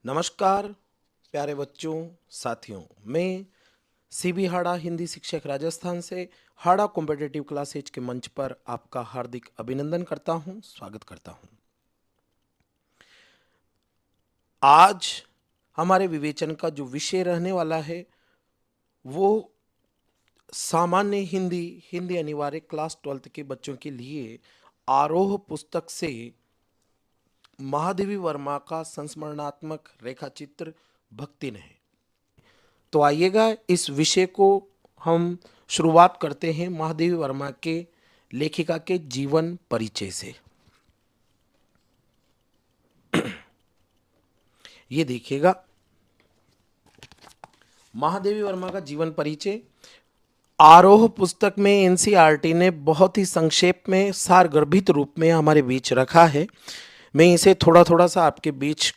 नमस्कार प्यारे बच्चों, साथियों। मैं सीबी हाड़ा हिंदी शिक्षक राजस्थान से हाड़ा कॉम्पिटिटिव क्लासेज के मंच पर आपका हार्दिक अभिनंदन करता हूं, स्वागत करता हूं। आज हमारे विवेचन का जो विषय रहने वाला है वो सामान्य हिंदी हिंदी अनिवार्य क्लास 12th के बच्चों के लिए आरोह पुस्तक से महादेवी वर्मा का संस्मरणात्मक रेखाचित्र भक्तिन है। तो आइएगा इस विषय को हम शुरुआत करते हैं महादेवी वर्मा के लेखिका के जीवन परिचय से। ये देखिएगा महादेवी वर्मा का जीवन परिचय आरोह पुस्तक में एनसीईआरटी ने बहुत ही संक्षेप में सारगर्भित रूप में हमारे बीच रखा है। मैं इसे थोड़ा थोड़ा सा आपके बीच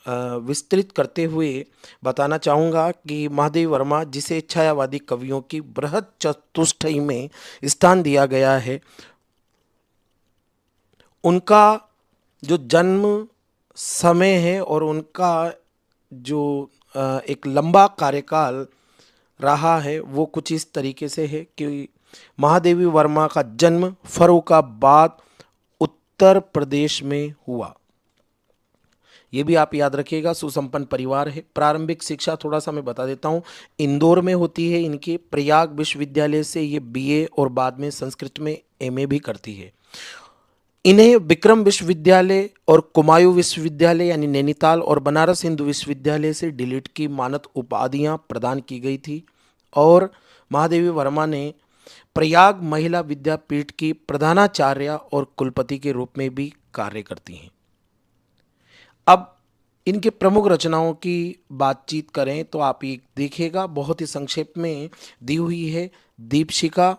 विस्तृत करते हुए बताना चाहूँगा कि महादेवी वर्मा जिसे छायावादी कवियों की बृहद चतुष्टय में स्थान दिया गया है, उनका जो जन्म समय है और उनका जो एक लंबा कार्यकाल रहा है वो कुछ इस तरीके से है कि महादेवी वर्मा का जन्म फर्रुखाबाद उत्तर प्रदेश में हुआ। ये भी आप याद रखिएगा, सुसंपन्न परिवार है। प्रारंभिक शिक्षा थोड़ा सा मैं बता देता हूँ, इंदौर में होती है इनकी। प्रयाग विश्वविद्यालय से ये बीए और बाद में संस्कृत में एमए भी करती है। इन्हें विक्रम विश्वविद्यालय और कुमायूं विश्वविद्यालय यानी नैनीताल और बनारस हिंदू विश्वविद्यालय से डीलिट की मानद उपाधियां प्रदान की गई थी और महादेवी वर्मा ने प्रयाग महिला विद्यापीठ की प्रधानाचार्य और कुलपति के रूप में भी कार्य करती हैं। अब इनके प्रमुख रचनाओं की बातचीत करें तो आप ये देखिएगा, बहुत ही संक्षेप में दी हुई है। दीपशिखा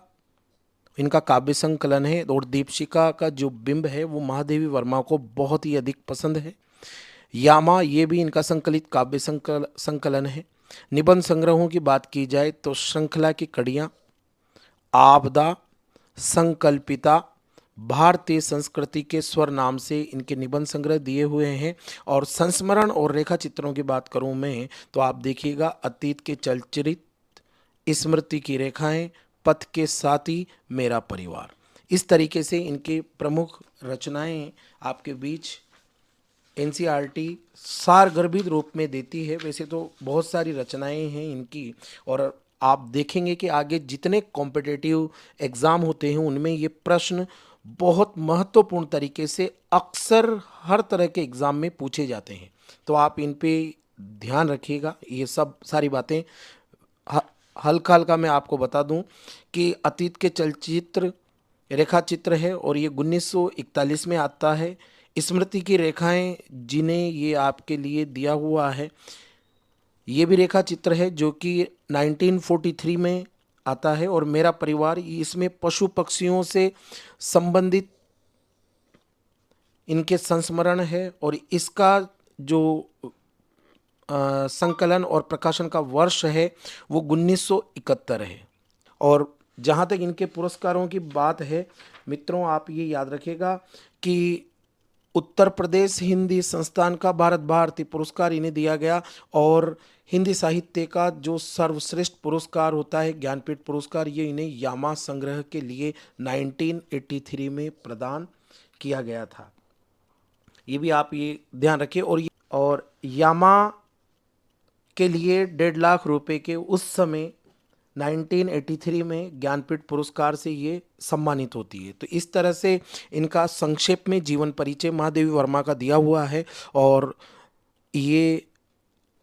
इनका काव्य संकलन है और दीपशिखा का जो बिंब है वो महादेवी वर्मा को बहुत ही अधिक पसंद है। यामा ये भी इनका संकलित काव्य संकलन है। निबंध संग्रहों की बात की जाए तो श्रृंखला की कड़ियाँ, आपदा, संकल्पिता, भारतीय संस्कृति के स्वर नाम से इनके निबंध संग्रह दिए हुए हैं। और संस्मरण और रेखा चित्रों की बात करूं मैं तो आप देखिएगा, अतीत के चलचित्र, स्मृति की रेखाएं, पथ के साथी, मेरा परिवार, इस तरीके से इनके प्रमुख रचनाएं आपके बीच एनसीईआरटी सारगर्भित रूप में देती है। वैसे तो बहुत सारी रचनाएं हैं इनकी और आप देखेंगे कि आगे जितने कॉम्पिटिटिव एग्ज़ाम होते हैं उनमें ये प्रश्न बहुत महत्वपूर्ण तरीके से अक्सर हर तरह के एग्ज़ाम में पूछे जाते हैं। तो आप इन पे ध्यान रखिएगा। ये सब सारी बातें हल्का हल्का मैं आपको बता दूं कि अतीत के चलचित्र रेखा चित्र है और ये 1941 में आता है। स्मृति की रेखाएं जिन्हें ये आपके लिए दिया हुआ है, ये भी रेखा चित्र है जो कि 1943 में आता है। और मेरा परिवार, इसमें पशु पक्षियों से संबंधित इनके संस्मरण है और इसका जो संकलन और प्रकाशन का वर्ष है वो 1971 है। और जहाँ तक इनके पुरस्कारों की बात है मित्रों, आप ये याद रखिएगा कि उत्तर प्रदेश हिंदी संस्थान का भारत भारती पुरस्कार इन्हें दिया गया और हिंदी साहित्य का जो सर्वश्रेष्ठ पुरस्कार होता है ज्ञानपीठ पुरस्कार, ये इन्हें यामा संग्रह के लिए 1983 में प्रदान किया गया था। ये भी आप ये ध्यान रखिए। और यामा के लिए 1.5 लाख रुपए के उस समय 1983 में ज्ञानपीठ पुरस्कार से ये सम्मानित होती है। तो इस तरह से इनका संक्षेप में जीवन परिचय महादेवी वर्मा का दिया हुआ है और ये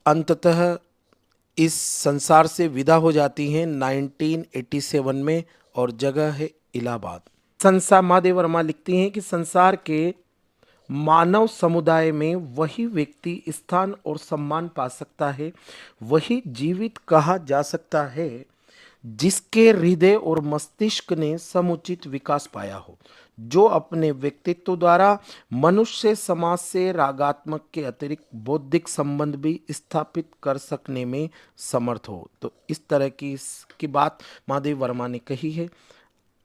अंततः इस संसार से विदा हो जाती हैं 1987 में और जगह है इलाहाबाद। महादेवी वर्मा लिखती हैं कि संसार के मानव समुदाय में वही व्यक्ति स्थान और सम्मान पा सकता है, वही जीवित कहा जा सकता है जिसके हृदय और मस्तिष्क ने समुचित विकास पाया हो, जो अपने व्यक्तित्व द्वारा मनुष्य समाज से रागात्मक के अतिरिक्त बौद्धिक संबंध भी स्थापित कर सकने में समर्थ हो। तो इस तरह की बात महादेवी वर्मा ने कही है।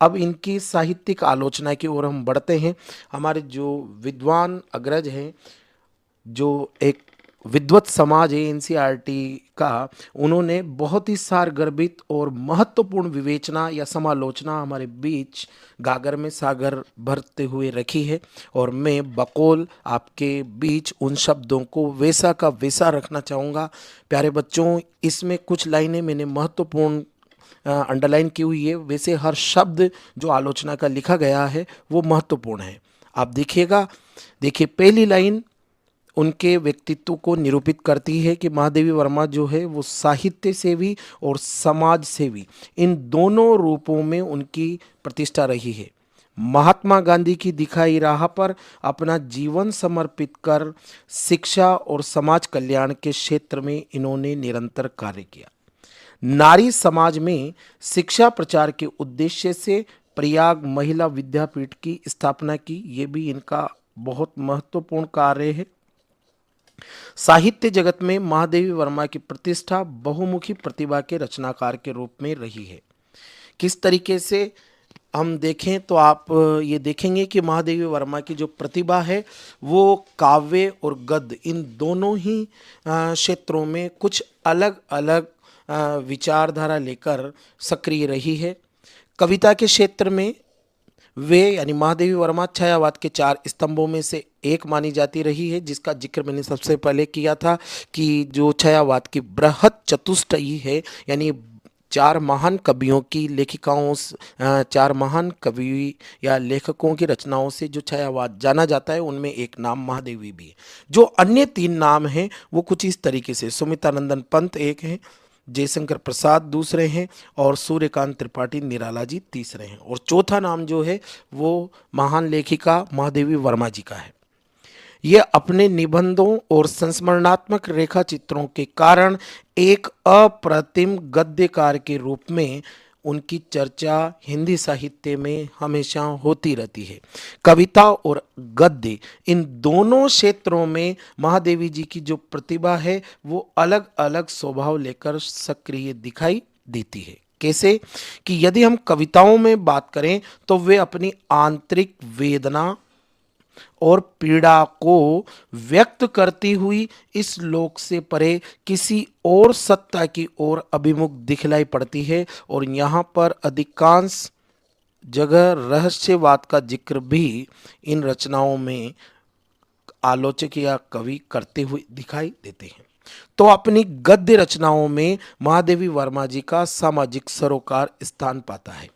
अब इनकी साहित्यिक आलोचना की ओर हम बढ़ते हैं। हमारे जो विद्वान अग्रज हैं, जो एक विद्वत समाज है एनसीईआरटी का, उन्होंने बहुत ही सारगर्भित और महत्वपूर्ण विवेचना या समालोचना हमारे बीच गागर में सागर भरते हुए रखी है। और मैं बकौल आपके बीच उन शब्दों को वैसा का वैसा रखना चाहूँगा। प्यारे बच्चों, इसमें कुछ लाइनें मैंने महत्वपूर्ण अंडरलाइन की हुई है, वैसे हर शब्द जो आलोचना का लिखा गया है वो महत्वपूर्ण है। आप देखिएगा, देखिए पहली लाइन उनके व्यक्तित्व को निरूपित करती है कि महादेवी वर्मा जो है वो साहित्य सेवी और समाज सेवी, इन दोनों रूपों में उनकी प्रतिष्ठा रही है। महात्मा गांधी की दिखाई राह पर अपना जीवन समर्पित कर शिक्षा और समाज कल्याण के क्षेत्र में इन्होंने निरंतर कार्य किया। नारी समाज में शिक्षा प्रचार के उद्देश्य से प्रयाग महिला विद्यापीठ की स्थापना की, ये भी इनका बहुत महत्वपूर्ण कार्य है। साहित्य जगत में महादेवी वर्मा की प्रतिष्ठा बहुमुखी प्रतिभा के रचनाकार के रूप में रही है। किस तरीके से हम देखें तो आप ये देखेंगे कि महादेवी वर्मा की जो प्रतिभा है वो काव्य और गद्य इन दोनों ही क्षेत्रों में कुछ अलग अलग विचारधारा लेकर सक्रिय रही है। कविता के क्षेत्र में वे यानी महादेवी वर्मा छायावाद के 4 स्तंभों में से एक मानी जाती रही है, जिसका जिक्र मैंने सबसे पहले किया था कि जो छायावाद की बृहत चतुष्टयी है, यानी 4 महान कवियों की लेखिकाओं 4 महान कवि या लेखकों की रचनाओं से जो छायावाद जाना जाता है, उनमें एक नाम महादेवी भी है। जो अन्य 3 नाम हैं वो कुछ इस तरीके से, सुमित्रानंदन पंत एक हैं, जयशंकर प्रसाद दूसरे हैं और सूर्यकांत त्रिपाठी निराला जी तीसरे हैं, और चौथा नाम जो है वो महान लेखिका महादेवी वर्मा जी का है। ये अपने निबंधों और संस्मरणात्मक रेखा चित्रों के कारण एक अप्रतिम गद्यकार के रूप में उनकी चर्चा हिंदी साहित्य में हमेशा होती रहती है। कविता और गद्य इन दोनों क्षेत्रों में महादेवी जी की जो प्रतिभा है वो अलग अलग स्वभाव लेकर सक्रिय दिखाई देती है। कैसे कि यदि हम कविताओं में बात करें तो वे अपनी आंतरिक वेदना और पीड़ा को व्यक्त करती हुई इस लोक से परे किसी और सत्ता की ओर अभिमुख दिखलाई पड़ती है, और यहाँ पर अधिकांश जगह रहस्यवाद का जिक्र भी इन रचनाओं में आलोचक या कवि करते हुए दिखाई देते हैं। तो अपनी गद्य रचनाओं में महादेवी वर्मा जी का सामाजिक सरोकार स्थान पाता है।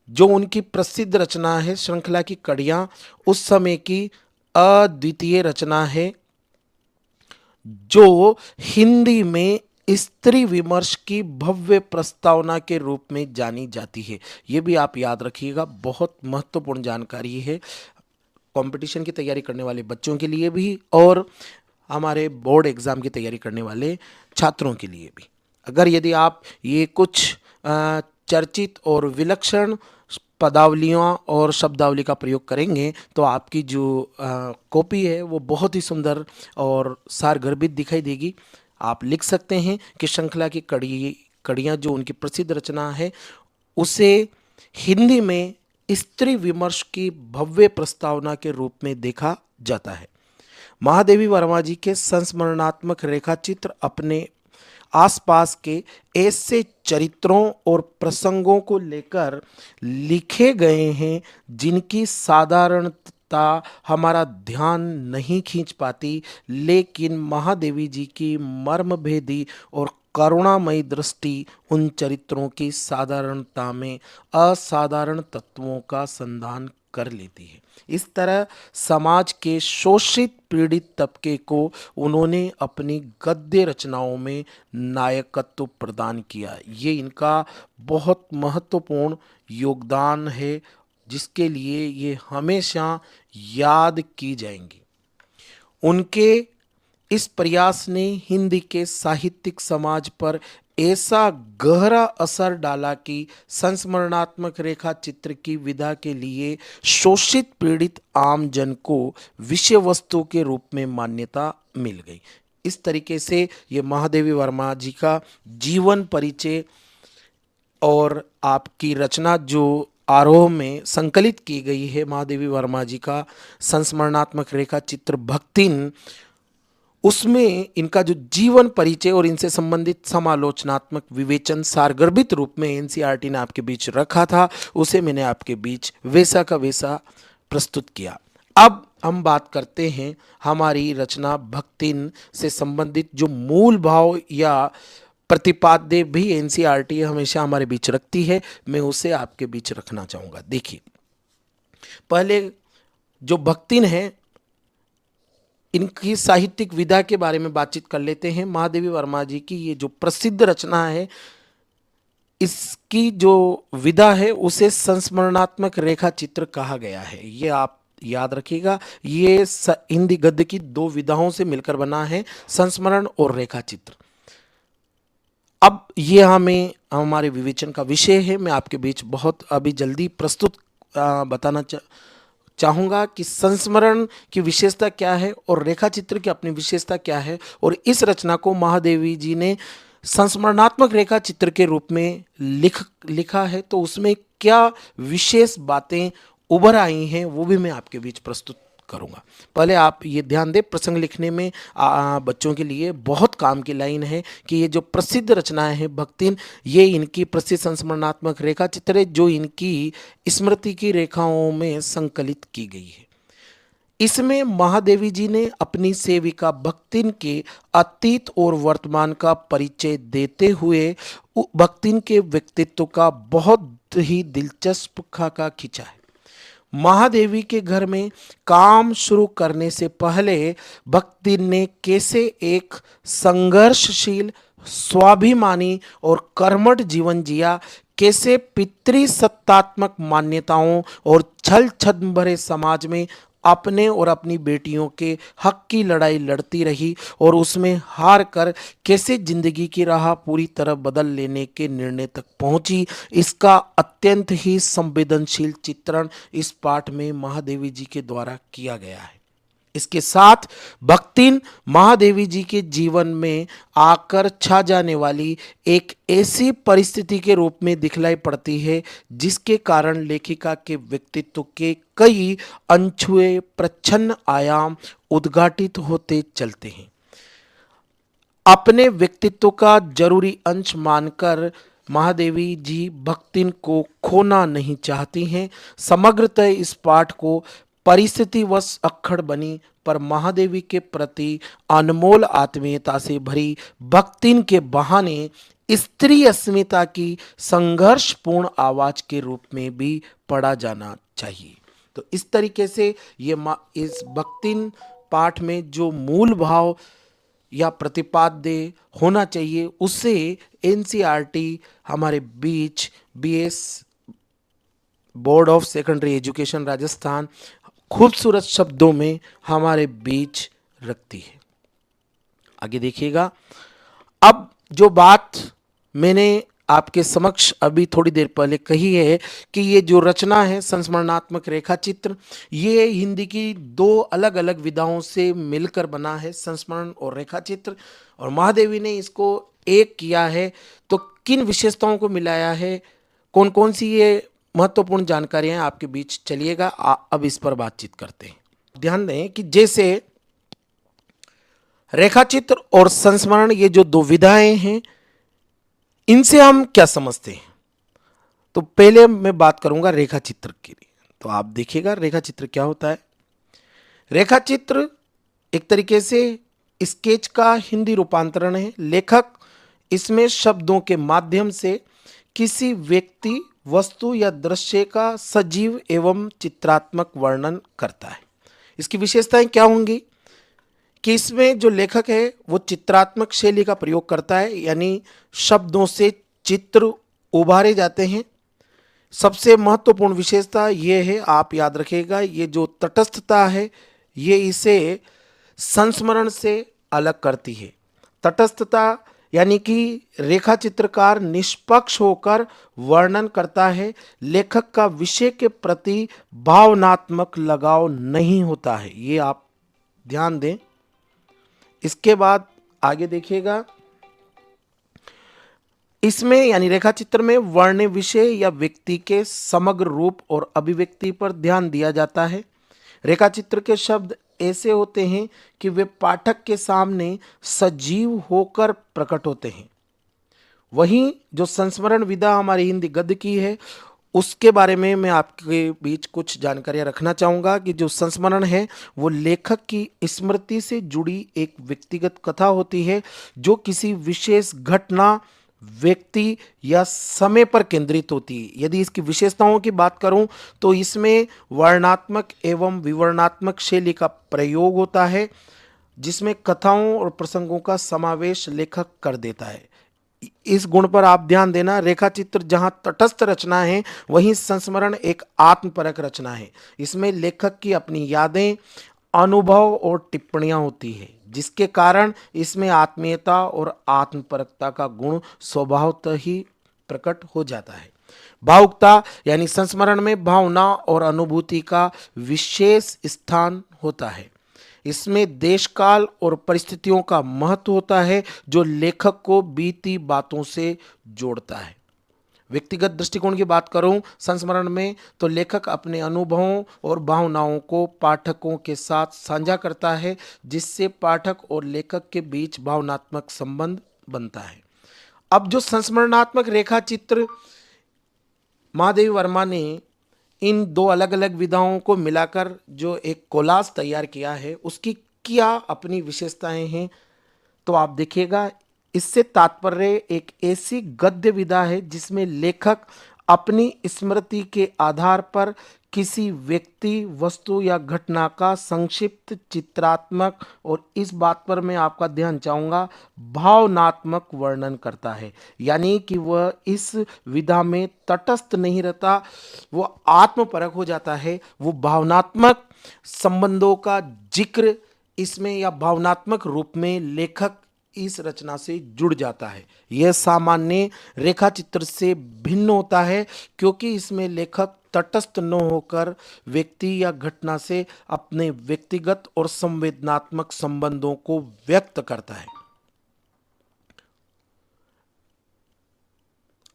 जो उनकी प्रसिद्ध रचना है श्रृंखला की कड़ियां, उस समय की अद्वितीय रचना है जो हिंदी में स्त्री विमर्श की भव्य प्रस्तावना के रूप में जानी जाती है। ये भी आप याद रखिएगा, बहुत महत्वपूर्ण जानकारी है कंपटीशन की तैयारी करने वाले बच्चों के लिए भी और हमारे बोर्ड एग्ज़ाम की तैयारी करने वाले छात्रों के लिए भी। अगर यदि आप ये कुछ चर्चित और विलक्षण पदावलियों और शब्दावली का प्रयोग करेंगे तो आपकी जो कॉपी है वो बहुत ही सुंदर और सारगर्भित दिखाई देगी। आप लिख सकते हैं कि श्रृंखला की कड़ियाँ जो उनकी प्रसिद्ध रचना है उसे हिंदी में स्त्री विमर्श की भव्य प्रस्तावना के रूप में देखा जाता है। महादेवी वर्मा जी के संस्मरणात्मक रेखाचित्र अपने आसपास के ऐसे चरित्रों और प्रसंगों को लेकर लिखे गए हैं जिनकी साधारणता हमारा ध्यान नहीं खींच पाती, लेकिन महादेवी जी की मर्मभेदी और करुणामयी दृष्टि उन चरित्रों की साधारणता में असाधारण तत्वों का संधान कर लेती है। इस तरह समाज के शोषित पीड़ित तबके को उन्होंने अपनी गद्य रचनाओं में नायकत्व प्रदान किया। ये इनका बहुत महत्वपूर्ण योगदान है जिसके लिए ये हमेशा याद की जाएंगी। उनके इस प्रयास ने हिंदी के साहित्यिक समाज पर ऐसा गहरा असर डाला कि संस्मरणात्मक रेखा चित्र की विधा के लिए शोषित पीड़ित आम जन को विषय वस्तु के रूप में मान्यता मिल गई। इस तरीके से ये महादेवी वर्मा जी का जीवन परिचय और आपकी रचना जो आरोह में संकलित की गई है महादेवी वर्मा जी का संस्मरणात्मक रेखा चित्र भक्तिन, उसमें इनका जो जीवन परिचय और इनसे संबंधित समालोचनात्मक विवेचन सारगर्भित रूप में एनसीईआरटी ने आपके बीच रखा था, उसे मैंने आपके बीच वैसा का वैसा प्रस्तुत किया। अब हम बात करते हैं हमारी रचना भक्तिन से संबंधित जो मूल भाव या प्रतिपाद्य भी एनसीईआरटी हमेशा हमारे बीच रखती है, मैं उसे आपके बीच रखना चाहूँगा। देखिए, पहले जो भक्तिन है, इनकी साहित्यिक विधा के बारे में बातचीत कर लेते हैं। महादेवी वर्मा जी की ये जो प्रसिद्ध रचना है, इसकी जो विधा है उसे संस्मरणात्मक रेखा चित्र कहा गया है। ये आप याद रखिएगा, ये हिंदी गद्य की दो विधाओं से मिलकर बना है, संस्मरण और रेखा चित्र। अब ये हमारे विवेचन का विषय है। मैं आपके बीच बहुत अभी जल्दी प्रस्तुत बताना चाहूँगा कि संस्मरण की विशेषता क्या है और रेखा चित्र की अपनी विशेषता क्या है, और इस रचना को महादेवी जी ने संस्मरणात्मक रेखा चित्र के रूप में लिखा है, तो उसमें क्या विशेष बातें उभर आई हैं वो भी मैं आपके बीच प्रस्तुत करूँगा। पहले आप ये ध्यान दें, प्रसंग लिखने में बच्चों के लिए बहुत काम की लाइन है कि ये जो प्रसिद्ध रचनाएं हैं भक्तिन, ये इनकी प्रसिद्ध संस्मरणात्मक रेखा चित्र है जो इनकी स्मृति की रेखाओं में संकलित की गई है। इसमें महादेवी जी ने अपनी सेविका भक्तिन के अतीत और वर्तमान का परिचय देते हुए भक्तिन के व्यक्तित्व का बहुत ही दिलचस्प खाका खींचा है। महादेवी के घर में काम शुरू करने से पहले भक्तिन ने कैसे एक संघर्षशील, स्वाभिमानी और कर्मठ जीवन जिया, कैसे पितृसत्तात्मक मान्यताओं और छल छद्म भरे समाज में अपने और अपनी बेटियों के हक की लड़ाई लड़ती रही और उसमें हार कर कैसे जिंदगी की राह पूरी तरह बदल लेने के निर्णय तक पहुंची, इसका अत्यंत ही संवेदनशील चित्रण इस पाठ में महादेवी जी के द्वारा किया गया है। इसके साथ भक्तिन महादेवी जी के जीवन में आकर छा जाने वाली एक ऐसी परिस्थिति के रूप में दिखलाई पड़ती है जिसके कारण लेखिका के व्यक्तित्व के कई अनछुए प्रच्छन्न आयाम उद्घाटित होते चलते हैं। अपने व्यक्तित्व का जरूरी अंश मानकर महादेवी जी भक्तिन को खोना नहीं चाहती हैं। समग्रतः इस पाठ को परिस्थितिवश अक्खड़ बनी पर महादेवी के प्रति अनमोल आत्मीयता से भरी भक्तिन के बहाने स्त्री अस्मिता की संघर्षपूर्ण आवाज के रूप में भी पढ़ा जाना चाहिए। तो इस तरीके से ये इस भक्तिन पाठ में जो मूल भाव या प्रतिपाद्य होना चाहिए उसे एनसीईआरटी हमारे बीच BS board of secondary education Rajasthan खूबसूरत शब्दों में हमारे बीच रखती है। आगे देखिएगा, अब जो बात मैंने आपके समक्ष अभी थोड़ी देर पहले कही है कि ये जो रचना है संस्मरणात्मक रेखा चित्र, ये हिंदी की दो अलग अलग विधाओं से मिलकर बना है, संस्मरण और रेखा चित्र, और महादेवी ने इसको एक किया है। तो किन विशेषताओं को मिलाया है, कौन कौन सी ये महत्वपूर्ण जानकारियां आपके बीच, चलिएगा अब इस पर बातचीत करते हैं। ध्यान दें कि जैसे रेखाचित्र और संस्मरण, ये जो दो विधाएं हैं, इनसे हम क्या समझते हैं। तो पहले मैं बात करूंगा रेखाचित्र की। तो आप देखिएगा रेखाचित्र क्या होता है। रेखाचित्र एक तरीके से स्केच का हिंदी रूपांतरण है। लेखक इसमें शब्दों के माध्यम से किसी व्यक्ति, वस्तु या दृश्य का सजीव एवं चित्रात्मक वर्णन करता है। इसकी विशेषताएं क्या होंगी कि इसमें जो लेखक है वो चित्रात्मक शैली का प्रयोग करता है, यानी शब्दों से चित्र उभारे जाते हैं। सबसे महत्वपूर्ण विशेषता ये है, आप याद रखिएगा, ये जो तटस्थता है ये इसे संस्मरण से अलग करती है। तटस्थता यानी कि रेखा चित्रकार निष्पक्ष होकर वर्णन करता है, लेखक का विषय के प्रति भावनात्मक लगाव नहीं होता है, ये आप ध्यान दें। इसके बाद आगे देखिएगा, इसमें यानी रेखा चित्र में वर्ण, विषय या व्यक्ति के समग्र रूप और अभिव्यक्ति पर ध्यान दिया जाता है। रेखा चित्र के शब्द ऐसे होते हैं कि वे पाठक के सामने सजीव होकर प्रकट होते हैं। वहीं जो संस्मरण विधा हमारी हिंदी गद्य की है, उसके बारे में मैं आपके बीच कुछ जानकारियां रखना चाहूँगा कि जो संस्मरण है वो लेखक की स्मृति से जुड़ी एक व्यक्तिगत कथा होती है जो किसी विशेष घटना, व्यक्ति या समय पर केंद्रित होती है। यदि इसकी विशेषताओं की बात करूं तो इसमें वर्णनात्मक एवं विवरणात्मक शैली का प्रयोग होता है, जिसमें कथाओं और प्रसंगों का समावेश लेखक कर देता है। इस गुण पर आप ध्यान देना, रेखा चित्र जहां तटस्थ रचना है वहीं संस्मरण एक आत्मपरक रचना है। इसमें लेखक की अपनी यादें, अनुभव और टिप्पणियां होती है, जिसके कारण इसमें आत्मीयता और आत्मपरकता का गुण स्वभावतः ही प्रकट हो जाता है। भावुकता यानी संस्मरण में भावना और अनुभूति का विशेष स्थान होता है। इसमें देश काल और परिस्थितियों का महत्व होता है जो लेखक को बीती बातों से जोड़ता है। व्यक्तिगत दृष्टिकोण की बात करूं संस्मरण में, तो लेखक अपने अनुभवों और भावनाओं को पाठकों के साथ साझा करता है, जिससे पाठक और लेखक के बीच भावनात्मक संबंध बनता है। अब जो संस्मरणात्मक रेखा चित्र महादेवी वर्मा ने इन दो अलग अलग विधाओं को मिलाकर जो एक कोलाज तैयार किया है, उसकी क्या अपनी विशेषताएं हैं तो आप देखिएगा। इससे तात्पर्य एक ऐसी गद्य विधा है जिसमें लेखक अपनी स्मृति के आधार पर किसी व्यक्ति, वस्तु या घटना का संक्षिप्त चित्रात्मक और इस बात पर मैं आपका ध्यान चाहूँगा भावनात्मक वर्णन करता है। यानी कि वह इस विधा में तटस्थ नहीं रहता, वो आत्मपरक हो जाता है। वो भावनात्मक संबंधों का जिक्र इसमें या भावनात्मक रूप में लेखक इस रचना से जुड़ जाता है। यह सामान्य रेखा चित्र से भिन्न होता है क्योंकि इसमें लेखक तटस्थ न होकर व्यक्ति या घटना से अपने व्यक्तिगत और संवेदनात्मक संबंधों को व्यक्त करता है।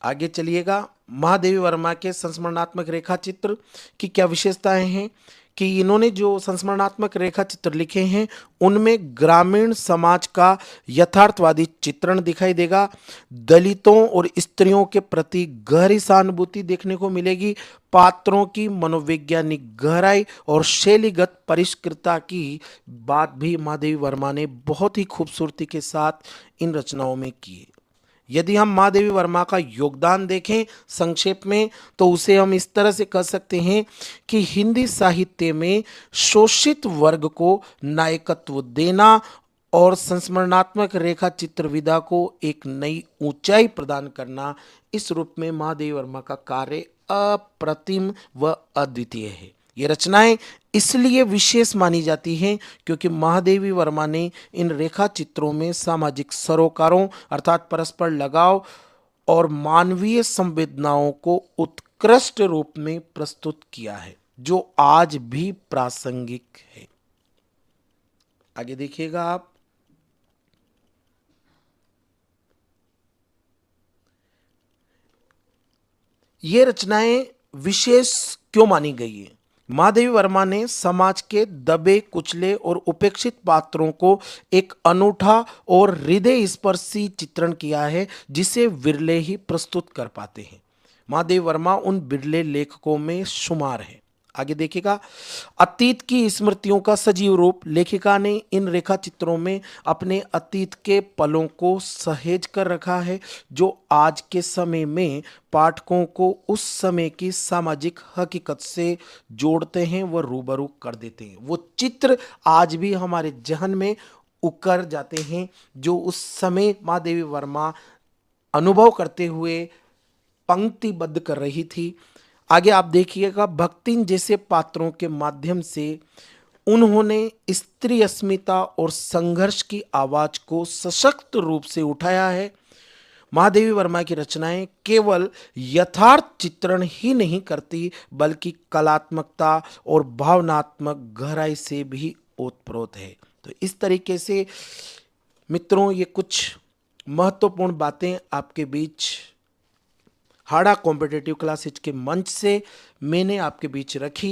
आगे चलिएगा, महादेवी वर्मा के संस्मरणात्मक रेखा चित्र की क्या विशेषताएं हैं कि इन्होंने जो संस्मरणात्मक रेखा चित्र लिखे हैं उनमें ग्रामीण समाज का यथार्थवादी चित्रण दिखाई देगा। दलितों और स्त्रियों के प्रति गहरी सहानुभूति देखने को मिलेगी। पात्रों की मनोवैज्ञानिक गहराई और शैलीगत परिष्कृतता की बात भी महादेवी वर्मा ने बहुत ही खूबसूरती के साथ इन रचनाओं में की है। यदि हम महादेवी वर्मा का योगदान देखें संक्षेप में, तो उसे हम इस तरह से कह सकते हैं कि हिंदी साहित्य में शोषित वर्ग को नायकत्व देना और संस्मरणात्मक रेखा चित्र विधा को एक नई ऊंचाई प्रदान करना, इस रूप में महादेवी वर्मा का कार्य अप्रतिम व अद्वितीय है। ये रचनाएं इसलिए विशेष मानी जाती हैं क्योंकि महादेवी वर्मा ने इन रेखा चित्रों में सामाजिक सरोकारों अर्थात परस्पर लगाव और मानवीय संवेदनाओं को उत्कृष्ट रूप में प्रस्तुत किया है जो आज भी प्रासंगिक है। आगे देखिएगा आप, ये रचनाएं विशेष क्यों मानी गई है। महादेवी वर्मा ने समाज के दबे कुचले और उपेक्षित पात्रों को एक अनूठा और हृदय स्पर्शी चित्रण किया है जिसे विरले ही प्रस्तुत कर पाते हैं। महादेवी वर्मा उन बिरले लेखकों में शुमार है। आगे देखिएगा, अतीत की स्मृतियों का सजीव रूप लेखिका ने इन रेखा चित्रों में अपने अतीत के पलों को सहेज कर रखा है जो आज के समय में पाठकों को उस समय की सामाजिक हकीकत से जोड़ते हैं व रूबरू कर देते हैं। वो चित्र आज भी हमारे जहन में उकर जाते हैं जो उस समय महादेवी वर्मा अनुभव करते हुए पंक्तिबद्ध कर रही थी। आगे आप देखिएगा, भक्तिन जैसे पात्रों के माध्यम से उन्होंने स्त्री अस्मिता और संघर्ष की आवाज को सशक्त रूप से उठाया है। महादेवी वर्मा की रचनाएं केवल यथार्थ चित्रण ही नहीं करती बल्कि कलात्मकता और भावनात्मक गहराई से भी ओतप्रोत है। तो इस तरीके से मित्रों, ये कुछ महत्वपूर्ण बातें आपके बीच हाड़ा कॉम्पिटेटिव क्लासेज के मंच से मैंने आपके बीच रखी।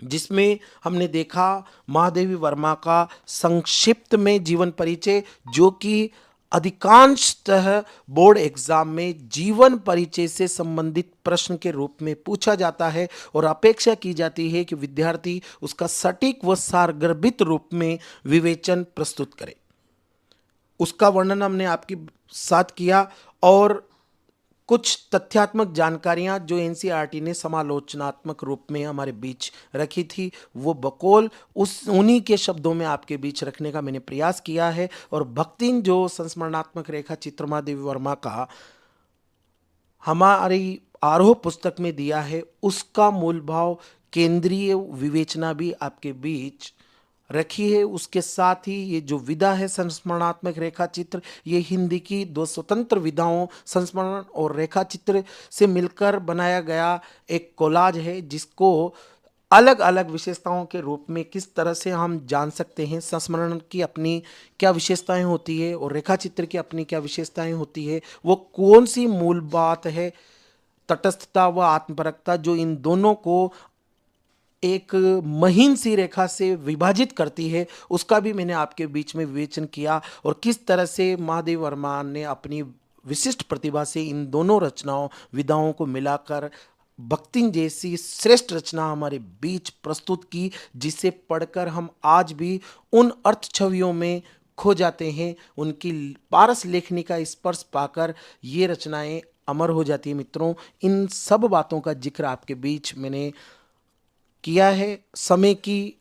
जिसमें हमने देखा महादेवी वर्मा का संक्षिप्त में जीवन परिचय, जो कि अधिकांशतः बोर्ड एग्जाम में जीवन परिचय से संबंधित प्रश्न के रूप में पूछा जाता है और अपेक्षा की जाती है कि विद्यार्थी उसका सटीक व सारगर्भित रूप में विवेचन प्रस्तुत करे। उसका वर्णन हमने आपके साथ किया और कुछ तथ्यात्मक जानकारियां जो एनसीईआरटी ने समालोचनात्मक रूप में हमारे बीच रखी थी, वो बकौल उन्हीं के शब्दों में आपके बीच रखने का मैंने प्रयास किया है। और भक्तिन जो संस्मरणात्मक रेखा चित्र महादेवी वर्मा का हमारी आरोह पुस्तक में दिया है, उसका मूल भाव केंद्रीय विवेचना भी आपके बीच रखी है। उसके साथ ही ये जो विधा है संस्मरणात्मक रेखा चित्र, ये हिंदी की दो स्वतंत्र विधाओं संस्मरण और रेखा चित्र से मिलकर बनाया गया एक कोलाज है, जिसको अलग अलग विशेषताओं के रूप में किस तरह से हम जान सकते हैं। संस्मरण की अपनी क्या विशेषताएं होती है और रेखा चित्र की अपनी क्या विशेषताएं होती है, वो कौन सी मूल बात है, तटस्थता व आत्मपरकता, जो इन दोनों को एक महीन सी रेखा से विभाजित करती है, उसका भी मैंने आपके बीच में विवेचन किया। और किस तरह से महादेव वर्मा ने अपनी विशिष्ट प्रतिभा से इन दोनों रचनाओं विधाओं को मिलाकर भक्तिन जैसी श्रेष्ठ रचना हमारे बीच प्रस्तुत की, जिसे पढ़कर हम आज भी उन अर्थ छवियों में खो जाते हैं। उनकी पारस लेखनी का स्पर्श पाकर ये रचनाएं अमर हो जाती है। मित्रों, इन सब बातों का जिक्र आपके बीच मैंने किया है। समय की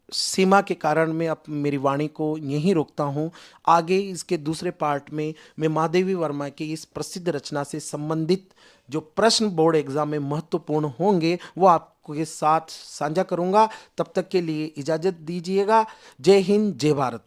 सीमा के कारण मैं अब मेरी वाणी को यहीं रोकता हूँ। आगे इसके दूसरे पार्ट में मैं महादेवी वर्मा की इस प्रसिद्ध रचना से संबंधित जो प्रश्न बोर्ड एग्जाम में महत्वपूर्ण होंगे वो आपके साथ साझा करूँगा। तब तक के लिए इजाज़त दीजिएगा। जय हिंद, जय भारत।